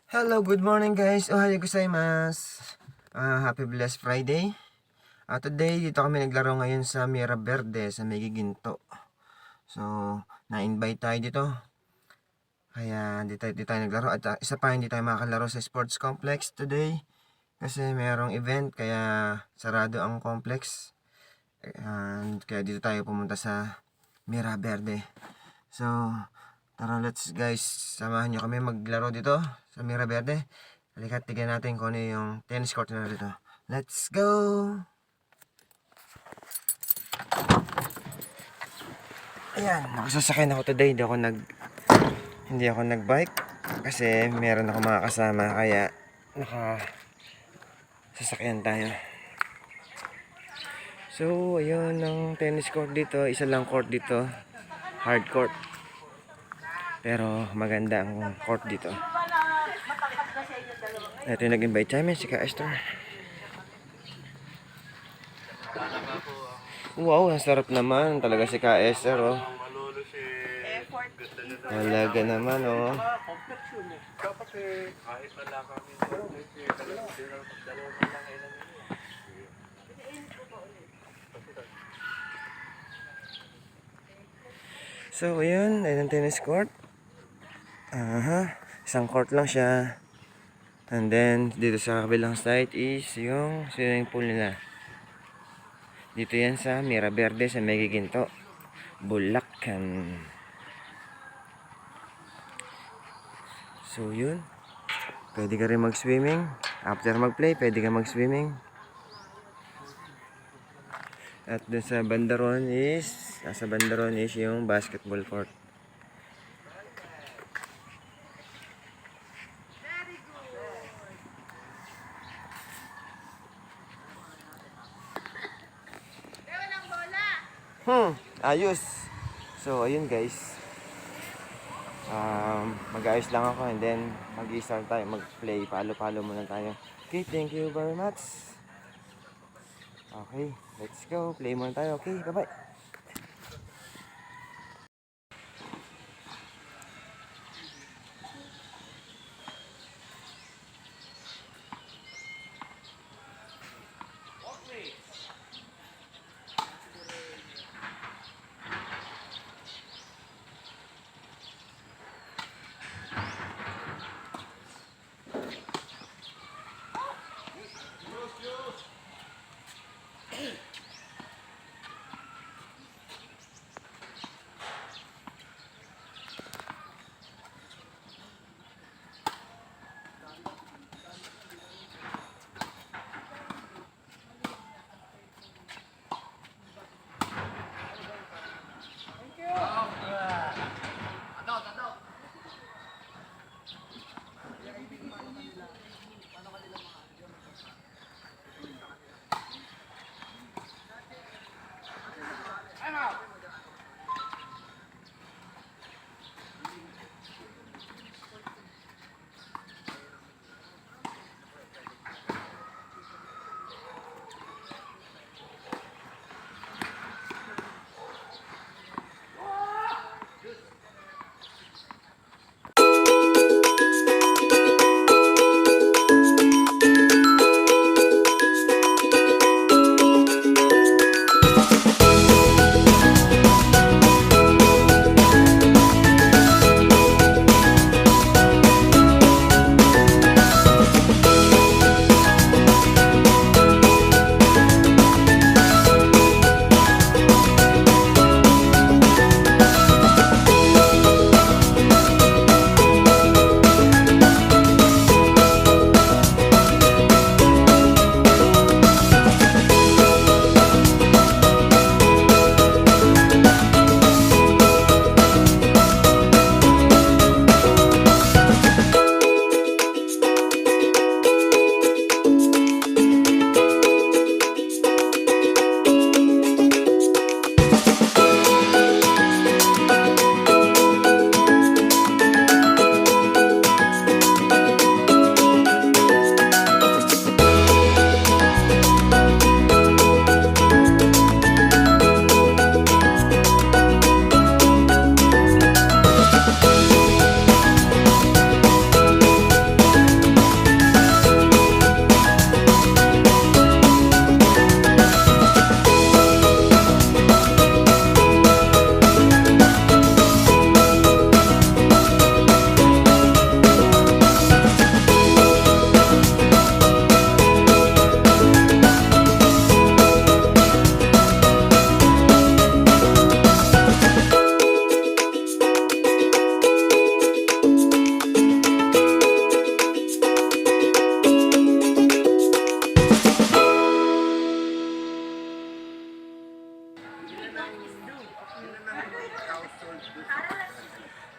Hello, good morning guys. Ohayo gozaimasu. Happy blessed Friday. Today, dito kami naglaro ngayon sa Mira Verde sa Megi Ginto. So, na-invite tayo dito. Kaya di tayo naglaro. At isa pa, hindi tayo makakalaro sa sports complex today. Kasi mayroong event, kaya sarado ang complex. Kaya dito tayo pumunta sa Mira Verde. So, tara let's guys, samahan nyo kami maglaro dito sa Mira Verde. Halika, tignan natin kung ano yung tennis court na dito. Let's go! Ayan, nakasasakyan ako today. Hindi ako nag-bike kasi meron ako mga kasama, kaya nakasasakyan tayo. So, ayun ang tennis court dito. Isa lang court dito, hard court. Pero maganda ang court dito. Ito yung nag-invite sa amin, si Ka Esther. Wow, ang sarap naman talaga si Ka Esther, oh. Talaga naman, oh. So, ayun, ayun ang tennis court. Isang court lang siya. And then, dito sa kabilang side is yung swimming pool nila. Dito yan sa Mira Verde sa Megi Ginto, Bulacan. So, yun. Pwede ka rin mag-swimming. After mag-play, pwede ka mag-swimming. At dun sa bandaron is, nasa bandaron is yung basketball court. Ayos. So, ayun guys. Mag-ayos lang ako and then mag-i-start tayo mag-play. Palo-palo muna tayo. Okay, thank you very much. Okay, let's go. Play muna tayo. Okay, bye-bye.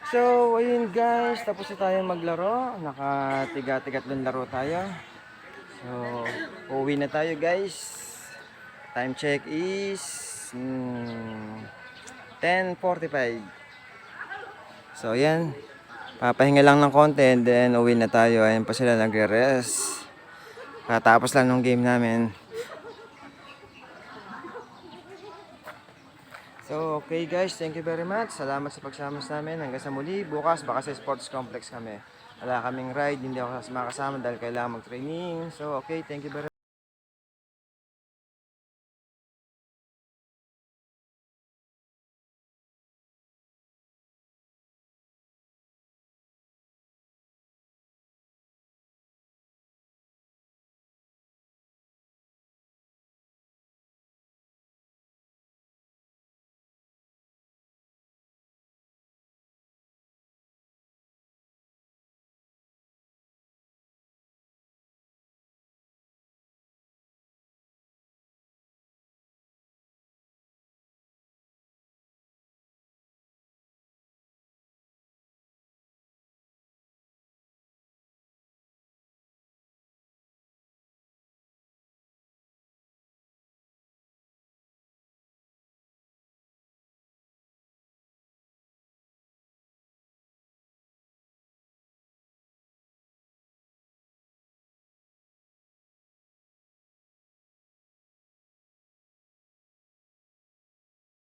So, ayun guys, tapos na tayo maglaro. Nakatiga-tigatlong laro tayo. So, uuwi na tayo guys. Time check is 10:45. So, ayan. Papahinga lang ng konti and then uwi na tayo. Ayan pa sila nagre-rest. Katapos lang ng game namin. So, okay guys, thank you very much. Salamat sa pagsama sa amin. Hanggang sa muli, bukas baka sa sports complex kami. Wala kaming ride, hindi ako makasama dahil kailangan mag-training. So, okay, thank you very much.